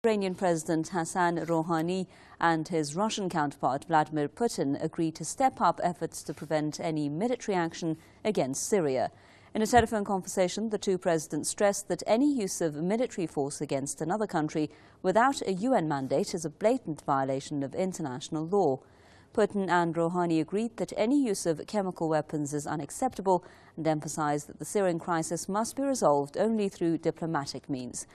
Iranian President Hassan Rouhani and his Russian counterpart Vladimir Putin agreed to step up efforts to prevent any military action against Syria. In a telephone conversation, the two presidents stressed that any use of military force against another country without a UN mandate is a blatant violation of international law. Putin and Rouhani agreed that any use of chemical weapons is unacceptable and emphasized that the Syrian crisis must be resolved only through diplomatic means.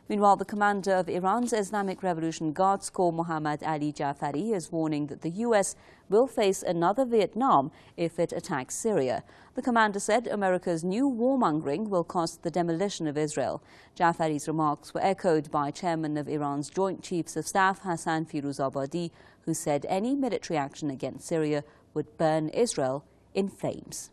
Meanwhile, the commander of Iran's Islamic Revolution Guards Corps, Mohammad Ali Jafari, is warning that the U.S. will face another Vietnam if it attacks Syria. The commander said America's new warmongering will cost the demolition of Israel. Jafari's remarks were echoed by Chairman of Iran's Joint Chiefs of Staff, Hassan Firuzabadi, who said any military action against Syria would burn Israel in flames.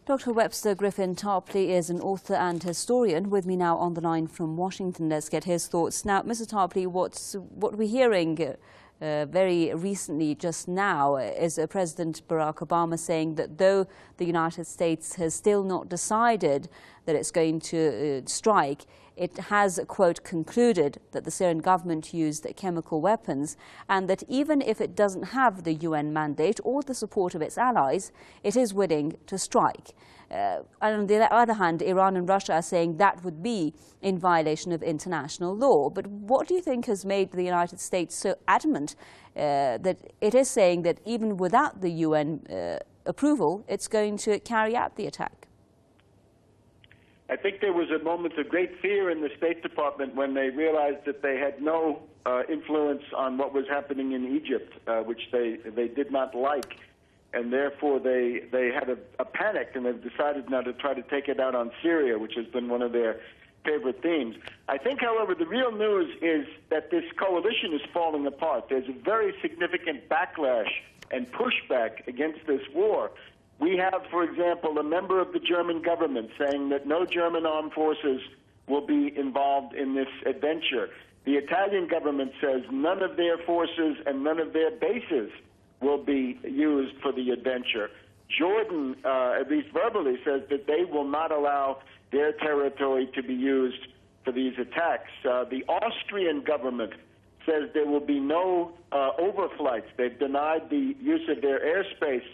Dr. Webster Griffin Tarpley is an author and historian. With me now on the line from Washington. Let's get his thoughts. Now, Mr. Tarpley, what we're hearing very recently, just now, is President Barack Obama saying that though the United States has still not decided that it's going to strike, it has, quote, concluded that the Syrian government used chemical weapons and that even if it doesn't have the UN mandate or the support of its allies, it is willing to strike. And on the other hand, Iran and Russia are saying that would be in violation of international law. But what do you think has made the United States so adamant that it is saying that even without the UN approval, it's going to carry out the attack? I think there was a moment of great fear in the State Department when they realized that they had no influence on what was happening in Egypt, which they did not like. And therefore, they had a panic, and they've decided now to try to take it out on Syria, which has been one of their favorite themes. I think, however, the real news is that this coalition is falling apart. There's a very significant backlash and pushback against this war. We have, for example, a member of the German government saying that no German armed forces will be involved in this adventure. The Italian government says none of their forces and none of their bases will be used for the adventure. Jordan, at least verbally, says that they will not allow their territory to be used for these attacks. The Austrian government says there will be no overflights. They've denied the use of their airspace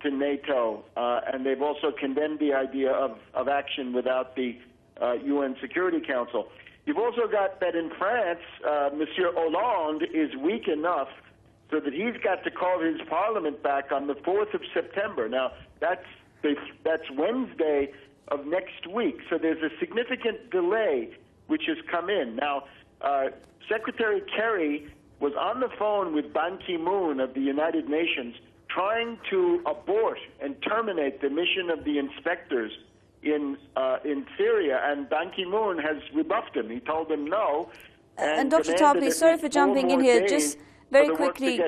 to NATO, and they've also condemned the idea of action without the UN Security Council. You've also got that in France, Monsieur Hollande is weak enough so that he's got to call his parliament back on the 4th of September. Now, that's Wednesday of next week, so there's a significant delay which has come in. Now, Secretary Kerry was on the phone with Ban Ki-moon of the United Nations trying to abort and terminate the mission of the inspectors in Syria, and Ban Ki-moon has rebuffed him. He told him no. And Dr. Tarpley, sorry for jumping in here, just very quickly.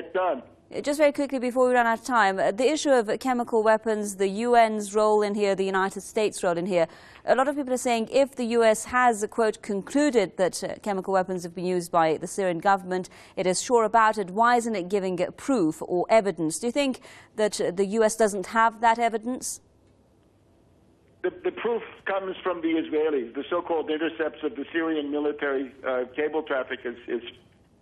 Just very quickly before we run out of time, the issue of chemical weapons, the UN's role in here, the United States' role in here. A lot of people are saying if the US has, quote, concluded that chemical weapons have been used by the Syrian government, it is sure about it, why isn't it giving proof or evidence? Do you think that the US doesn't have that evidence? The proof comes from the Israelis. The so-called intercepts of the Syrian military cable traffic is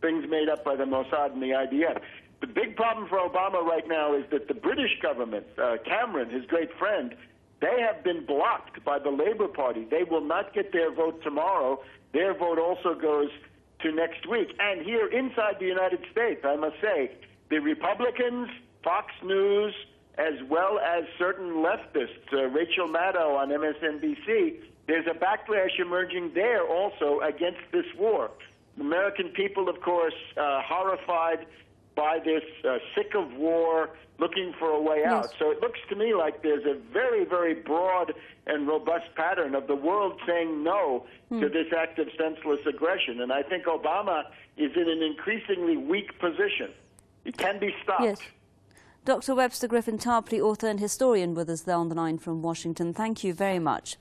things made up by the Mossad and the IDF. The big problem for Obama right now is that the British government, Cameron, his great friend, they have been blocked by the Labour Party. They will not get their vote tomorrow. Their vote also goes to next week. And here inside the United States, I must say, the Republicans, Fox News, as well as certain leftists, Rachel Maddow on MSNBC, there's a backlash emerging there also against this war. The American people, of course, horrified by this, sick of war, looking for a way out. So it looks to me like there's a very, very broad and robust pattern of the world saying no to this act of senseless aggression. And I think Obama is in an increasingly weak position. It can be stopped. Yes. Dr. Webster Griffin Tarpley, author and historian, with us there on the line from Washington. Thank you very much.